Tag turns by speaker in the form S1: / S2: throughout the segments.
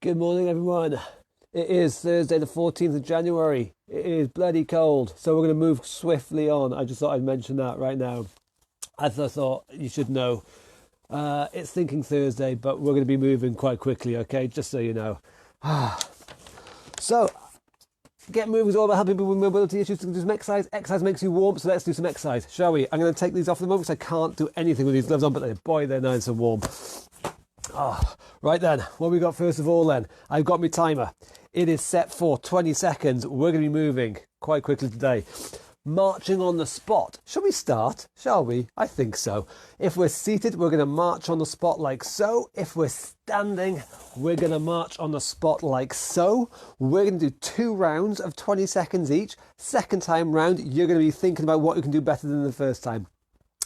S1: Good morning, everyone. It is Thursday, the 14th of January. It is bloody cold, so we're going to move swiftly on. I just thought I'd mention that right now. As I thought you should know. It's Thinking Thursday, but we're going to be moving quite quickly, okay? Just so you know. So, get moving is all about helping people with mobility issues to do some exercise. Exercise makes you warm, so let's do some exercise, shall we? I'm going to take these off the moment because I can't do anything with these gloves on, but boy, they're nice and warm. Right then, what we got first of all then? I've got my timer. It is set for 20 seconds. We're going to be moving quite quickly today. Marching on the spot. Shall we start? Shall we? I think so. If we're seated, we're going to march on the spot like so. If we're standing, we're going to march on the spot like so. We're going to do 2 rounds of 20 seconds each. Second time round, you're going to be thinking about what you can do better than the first time.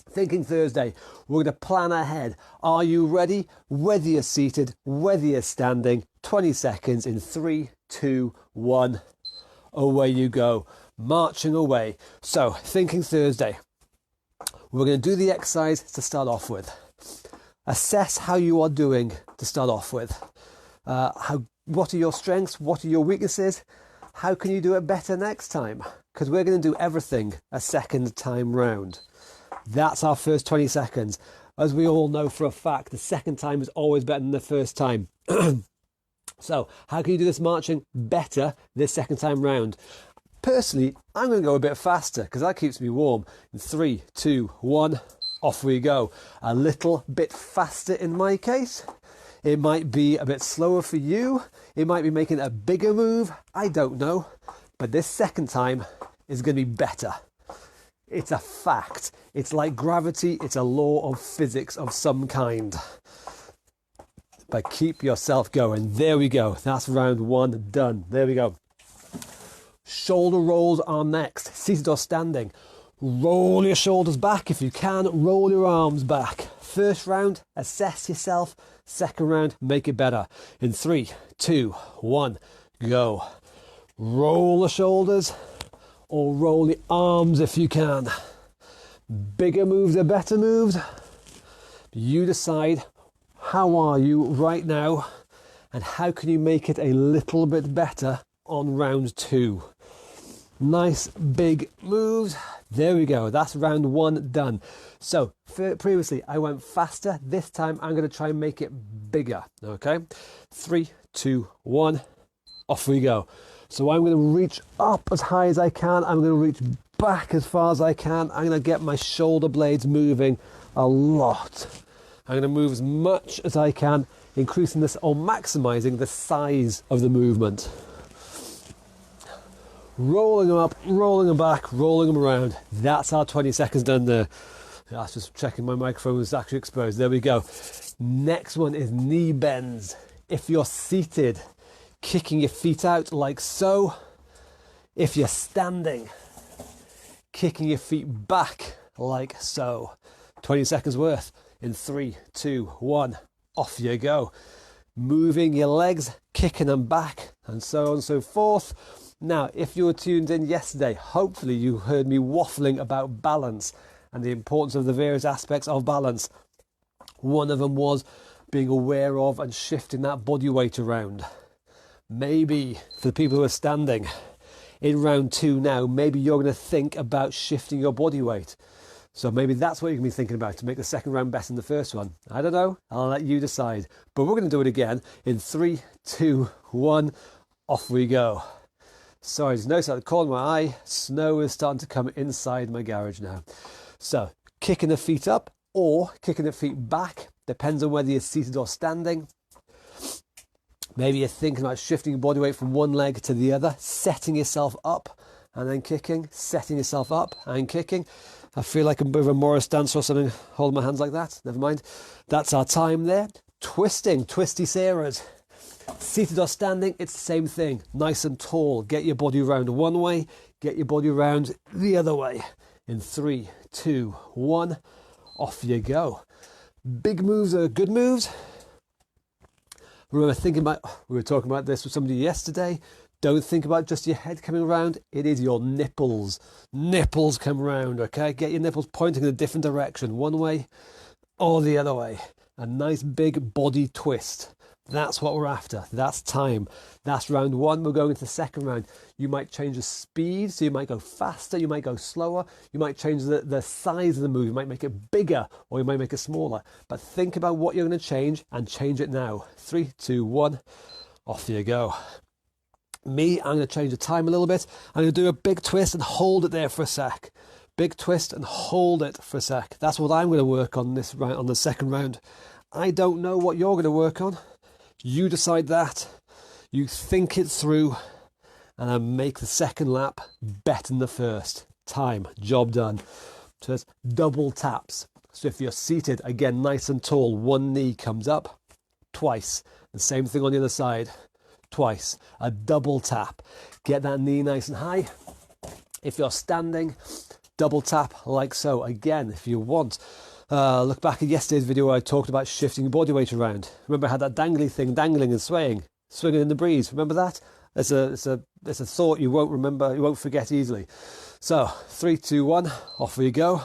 S1: Thinking Thursday, we're going to plan ahead. Are you ready? Whether you're seated, whether you're standing, 20 seconds in 3, 2, 1. Away you go. Marching away. So, Thinking Thursday. We're going to do the exercise to start off with. Assess how you are doing to start off with. What are your strengths? What are your weaknesses? How can you do it better next time? Because we're going to do everything a second time round. That's our first 20 seconds. As we all know for a fact, the second time is always better than the first time. So, how can you do this marching better this second time round? Personally, I'm going to go a bit faster because that keeps me warm. In 3, 2, 1, off we go. A little bit faster in my case. It might be a bit slower for you. It might be making a bigger move. I don't know. But this second time is going to be better. It's a fact. It's like gravity. It's a law of physics of some kind. But keep yourself going. There we go. That's round 1 done. There we go. Shoulder rolls are next. Seated or standing. Roll your shoulders back if you can. Roll your arms back. First round, assess yourself. Second round, make it better. In 3, 2, 1, go. Roll the shoulders or roll the arms if you can. Bigger moves are better moves. You decide. How are you right now? And how can you make it a little bit better on round 2? Nice big moves. There we go. That's round 1 done. So previously I went faster. This time I'm going to try and make it bigger. Okay. 3, 2, 1. Off we go. So I'm going to reach up as high as I can. I'm going to reach back as far as I can. I'm going to get my shoulder blades moving a lot. I'm going to move as much as I can, increasing this or maximizing the size of the movement. Rolling them up, rolling them back, rolling them around. That's our 20 seconds done there. That's just checking my microphone was actually exposed. There we go. Next one is knee bends. If you're seated, kicking your feet out like so. If you're standing, kicking your feet back like so. 20 seconds worth. In 3, 2, 1, off you go. Moving your legs, kicking them back, and so on and so forth. Now, if you were tuned in yesterday, hopefully you heard me waffling about balance and the importance of the various aspects of balance. One of them was being aware of and shifting that body weight around. Maybe for the people who are standing in round 2 now, maybe you're going to think about shifting your body weight. So maybe that's what you're going to be thinking about to make the second round better than the first one. I don't know. I'll let you decide. But we're going to do it again in 3, 2, 1. Off we go. Sorry, there's no starting to corner my eye. Snow is starting to come inside my garage now. So kicking the feet up or kicking the feet back. Depends on whether you're seated or standing. Maybe you're thinking about shifting your body weight from one leg to the other. Setting yourself up and then kicking. Setting yourself up and kicking. I feel like I'm a bit of a Morris dancer or something, holding my hands like that. Never mind. That's our time there. Twisting, twisty Sarahs. Seated or standing, it's the same thing. Nice and tall. Get your body around one way. Get your body around the other way. In 3, 2, 1. Off you go. Big moves are good moves. Remember we were talking about this with somebody yesterday. Don't think about just your head coming around. It is your nipples. Nipples come around, okay? Get your nipples pointing in a different direction, one way or the other way. A nice big body twist. That's what we're after. That's time. That's round one. We're going to the second round. You might change the speed, so you might go faster, you might go slower, you might change the size of the move, you might make it bigger or you might make it smaller. But think about what you're going to change and change it now. 3, 2, 1, off you go. Me, I'm going to change the time a little bit. I'm going to do a big twist and hold it there for a sec. Big twist and hold it for a sec. That's what I'm going to work on this round, on the second round. I don't know what you're going to work on. You decide that. You think it through and then make the second lap better than the first. Time, job done. So it's double taps. So if you're seated, again, nice and tall, one knee comes up twice. The same thing on the other side. Twice. A double tap. Get that knee nice and high. If you're standing, double tap like so. Again, if you want, look back at yesterday's video where I talked about shifting your body weight around. Remember I had that dangly thing, dangling and swaying, swinging in the breeze. Remember that? It's a thought you won't remember, you won't forget easily. So 3, 2, 1, off we go.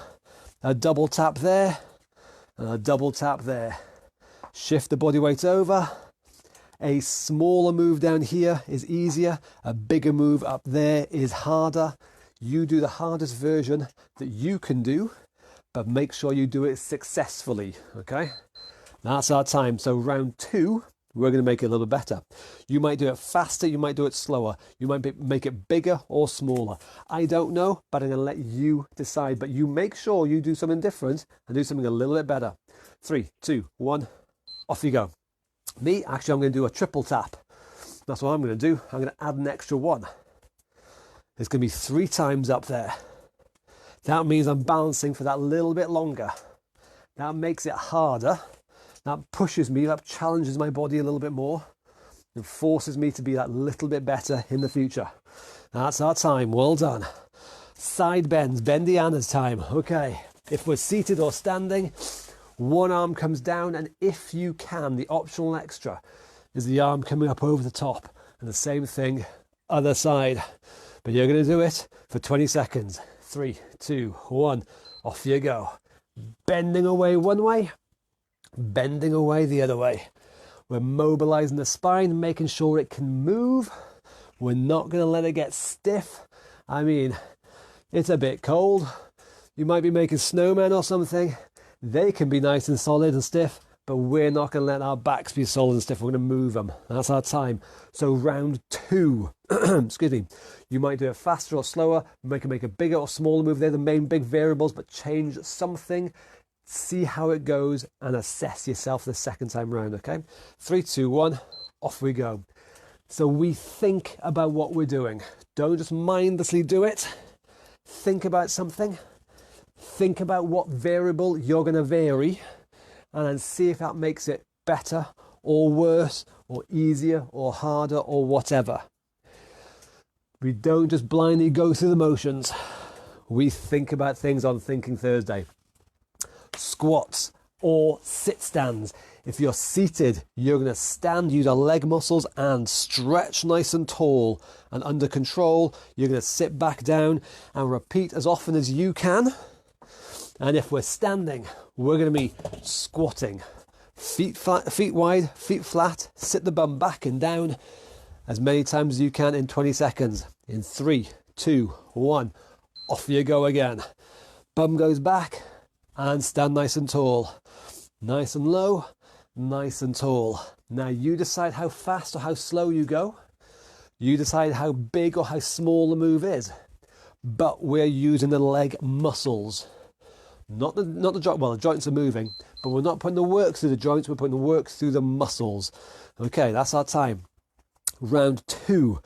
S1: A double tap there, and a double tap there. Shift the body weight over. A smaller move down here is easier. A bigger move up there is harder. You do the hardest version that you can do, but make sure you do it successfully, okay? That's our time. So round two, we're going to make it a little better. You might do it faster, you might do it slower. You might make it bigger or smaller. I don't know, but I'm going to let you decide. But you make sure you do something different and do something a little bit better. 3, 2, 1, off you go. Me, actually, I'm going to do a triple tap. That's what I'm going to do. I'm going to add an extra one. It's going to be 3 times up there. That means I'm balancing for that little bit longer. That makes it harder. That pushes me, that challenges my body a little bit more and forces me to be that little bit better in the future. That's our time. Well done. Side bends, bendy Anna's time. Okay. If we're seated or standing, one arm comes down, and if you can, the optional extra is the arm coming up over the top. And the same thing, other side. But you're going to do it for 20 seconds. 3, 2, 1, off you go. Bending away one way, bending away the other way. We're mobilizing the spine, making sure it can move. We're not going to let it get stiff. I mean, it's a bit cold. You might be making snowmen or something. They can be nice and solid and stiff, but we're not going to let our backs be solid and stiff. We're going to move them. That's our time. So round two, excuse me, you might do it faster or slower. You can make a bigger or smaller move. They're the main big variables, but change something. See how it goes and assess yourself the second time round, okay? 3, 2, 1, off we go. So we think about what we're doing. Don't just mindlessly do it. Think about something. Think about what variable you're going to vary, and then see if that makes it better or worse or easier or harder or whatever. We don't just blindly go through the motions. We think about things on Thinking Thursday. Squats or sit stands. If you're seated, you're going to stand, use our leg muscles and stretch nice and tall and under control. You're going to sit back down and repeat as often as you can. And if we're standing, we're going to be squatting. Feet wide, feet flat, sit the bum back and down as many times as you can in 20 seconds. In 3, 2, 1, off you go again. Bum goes back and stand nice and tall. Nice and low, nice and tall. Now you decide how fast or how slow you go. You decide how big or how small the move is. But we're using the leg muscles. Not the joint. Well, the joints are moving, but we're not putting the work through the joints. We're putting the work through the muscles. Okay, that's our time. Round two.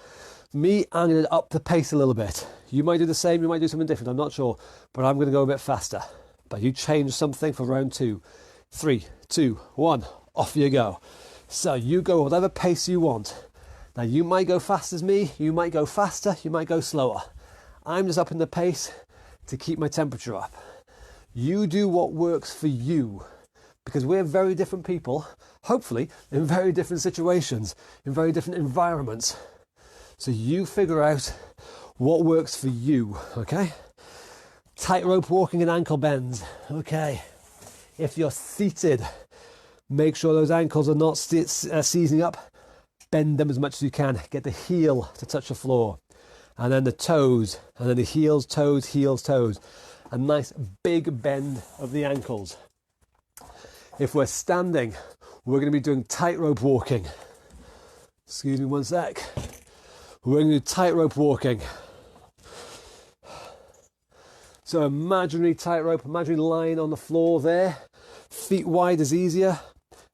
S1: Me, I'm going to up the pace a little bit. You might do the same. You might do something different. I'm not sure, but I'm going to go a bit faster. But you change something for round two. 3, 2, 1, off you go. So you go whatever pace you want. Now you might go fast as me. You might go faster. You might go slower. I'm just upping the pace to keep my temperature up. You do what works for you, because we're very different people, hopefully in very different situations, in very different environments. So you figure out what works for you, okay? Tightrope walking and ankle bends, okay? If you're seated, Make sure those ankles are not seizing up. Bend them as much as you can. Get the heel to touch the floor. And then the toes. And then the heels, toes, heels, toes. A nice big bend of the ankles. If we're standing, we're going to be doing tightrope walking. Excuse me one sec. We're going to do tightrope walking. So imaginary tightrope, imaginary line on the floor there. Feet wide is easier.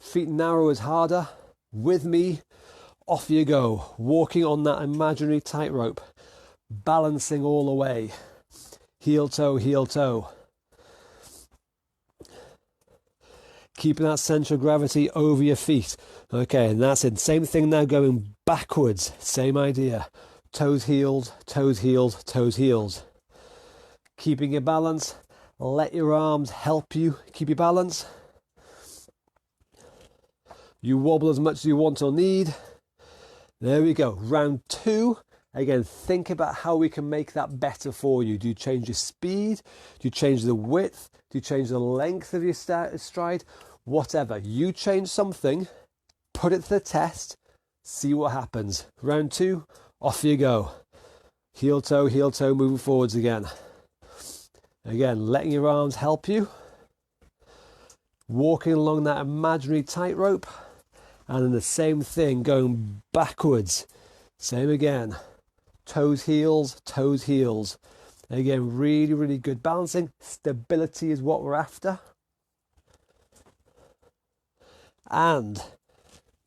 S1: Feet narrow is harder. With me, off you go. Walking on that imaginary tightrope. Balancing all the way. Heel toe, heel toe. Keeping that center of gravity over your feet. Okay, and that's it. Same thing now, going backwards. Same idea. Toes, heels, toes, heels, toes, heels. Keeping your balance. Let your arms help you keep your balance. You wobble as much as you want or need. There we go. Round 2. Again, think about how we can make that better for you. Do you change your speed? Do you change the width? Do you change the length of your stride? Whatever. You change something, put it to the test, see what happens. Round 2, off you go. Heel toe, moving forwards again. Again, letting your arms help you. Walking along that imaginary tightrope. And then the same thing, going backwards. Same again. Toes, heels, toes, heels. Again, really, really good balancing. Stability is what we're after. And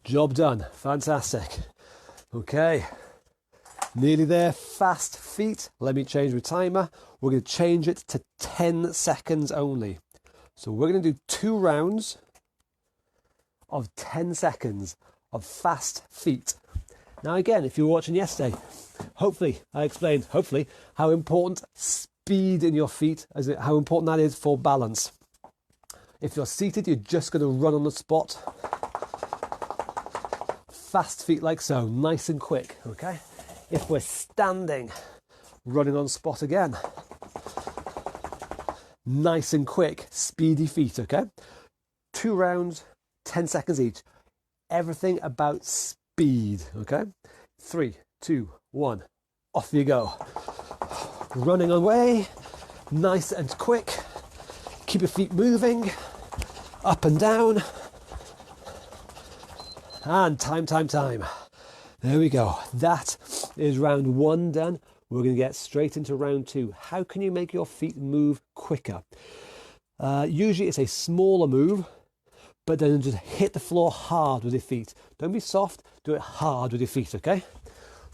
S1: job done. Fantastic. Okay. Nearly there. Fast feet. Let me change the timer. We're going to change it to 10 seconds only. So we're going to do 2 rounds of 10 seconds of fast feet. Now again, if you were watching yesterday, hopefully I explained, how important speed in your feet, how important that is for balance. If you're seated, you're just going to run on the spot. Fast feet like so, nice and quick, okay? If we're standing, running on spot again. Nice and quick, speedy feet, okay? 2 rounds, 10 seconds each. Everything about speed, okay? 3, 2, 1, off you go. Running away, nice and quick. Keep your feet moving, up and down. And time. There we go. That is round 1 done. We're going to get straight into round 2. How can you make your feet move quicker? Usually it's a smaller move, but then just hit the floor hard with your feet. Don't be soft, do it hard with your feet, okay?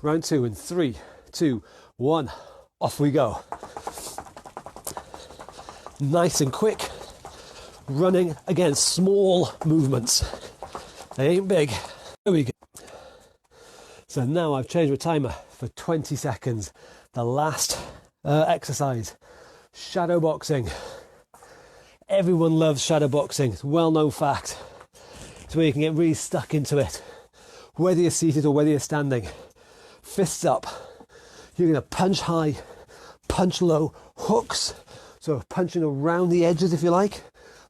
S1: Round 2 in 3, 2, 1, off we go. Nice and quick. Running, again, small movements. They ain't big. There we go. So now I've changed my timer for 20 seconds. The last exercise, shadow boxing. Everyone loves shadow boxing. It's a well-known fact. It's where you can get really stuck into it. Whether you're seated or whether you're standing. Fists up. You're going to punch high, punch low, hooks. So punching around the edges if you like.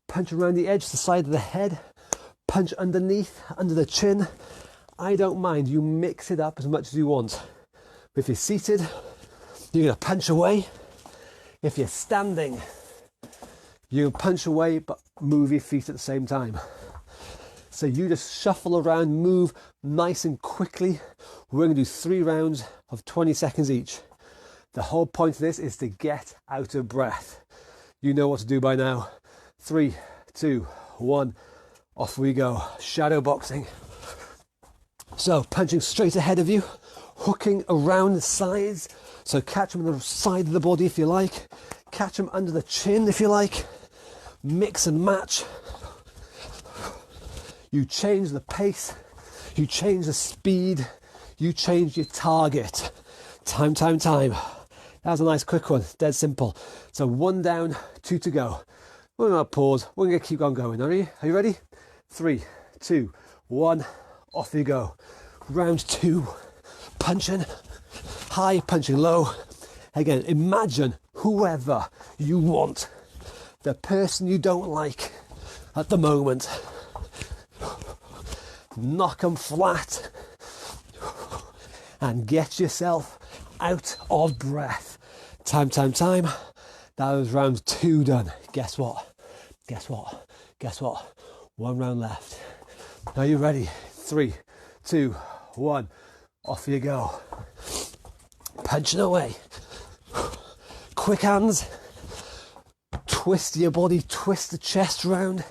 S1: Punch around the edge, the side of the head. Punch underneath, under the chin. I don't mind. You mix it up as much as you want. If you're seated, you're going to punch away. If you're standing, you can punch away but move your feet at the same time. So you just shuffle around, move nice and quickly. We're going to do 3 rounds of 20 seconds each. The whole point of this is to get out of breath. You know what to do by now. 3, 2, 1, off we go. Shadow boxing. So punching straight ahead of you, hooking around the sides. So catch them on the side of the body if you like. Catch them under the chin if you like. Mix and match. You change the pace. You change the speed. You change your target. Time. That was a nice quick one. Dead simple. So 1 down, 2 to go. We're going to pause. We're going to keep on going. Are you ready? 3, 2, 1. Off you go. Round 2. Punching high, punching low. Again, imagine whoever you want. The person you don't like at the moment. knock them flat, and get yourself out of breath. Time. That was round 2 done. Guess what? 1 round left. Are you ready? 3, 2, 1. Off you go. Punching away. Quick hands. Twist your body, twist the chest round.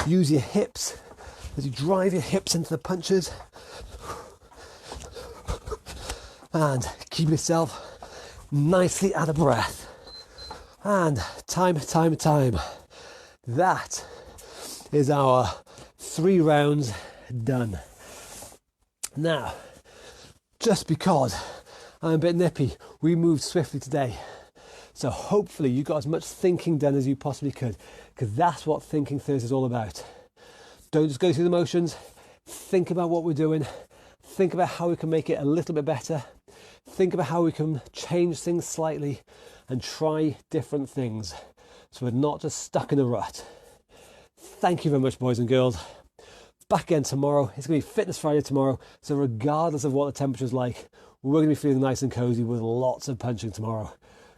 S1: Use your hips as you drive your hips into the punches. And keep yourself nicely out of breath. And time. That is our 3 rounds done. Now, just because I'm a bit nippy, we moved swiftly today. So hopefully you got as much thinking done as you possibly could, because that's what Thinking Thursday is all about. Don't just go through the motions. Think about what we're doing. Think about how we can make it a little bit better. Think about how we can change things slightly and try different things, so we're not just stuck in a rut. Thank you very much, boys and girls. Back again tomorrow. It's going to be Fitness Friday tomorrow, so regardless of what the temperature's like, we're going to be feeling nice and cozy with lots of punching tomorrow.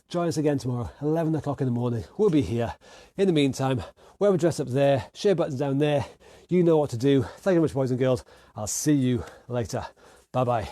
S1: Join us again tomorrow, 11 o'clock in the morning. We'll be here. In the meantime, wear a dress up there, share buttons down there. You know what to do. Thank you very much, boys and girls. I'll see you later. Bye-bye.